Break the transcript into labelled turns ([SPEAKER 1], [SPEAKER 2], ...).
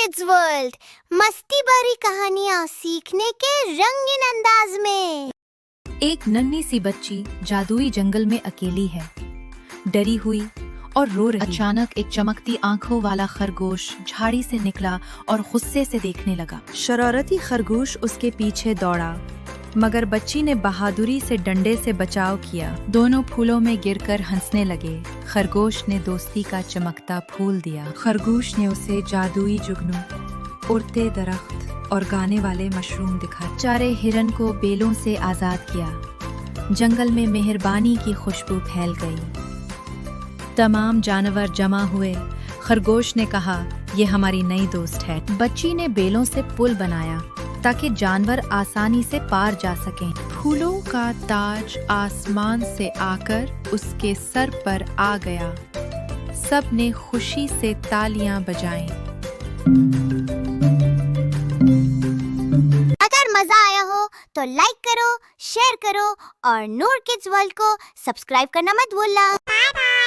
[SPEAKER 1] Kids world, मस्ती भरी कहानियाँ सीखने के रंगीन अंदाज में।
[SPEAKER 2] एक नन्ही सी बच्ची जादुई जंगल में अकेली है, डरी हुई और रो रही। अचानक एक चमकती आंखों वाला खरगोश झाड़ी से निकला और गुस्से से देखने लगा। शरारती खरगोश उसके पीछे दौड़ा, मगर बच्ची ने बहादुरी से डंडे से बचाव किया। दोनों फूलों में गिरकर हंसने लगे। खरगोश ने दोस्ती का चमकता फूल दिया। खरगोश ने उसे जादुई जुगनू, उड़ते दरख्त और गाने वाले मशरूम दिखाए। चारे हिरन को बेलों से आजाद किया। जंगल में मेहरबानी की खुशबू फैल गई। तमाम जानवर जमा हुए। खरगोश ने कहा, ये हमारी नई दोस्त है। बच्ची ने बेलों से पुल बनाया ताकि जानवर आसानी से पार जा सकें। फूलों का ताज आसमान से आकर उसके सर पर आ गया। सब ने खुशी से तालियां बजाईं।
[SPEAKER 1] अगर मजा आया हो तो लाइक करो, शेयर करो और नूर किड्स वर्ल्ड को सब्सक्राइब करना मत भूलना। Bye bye.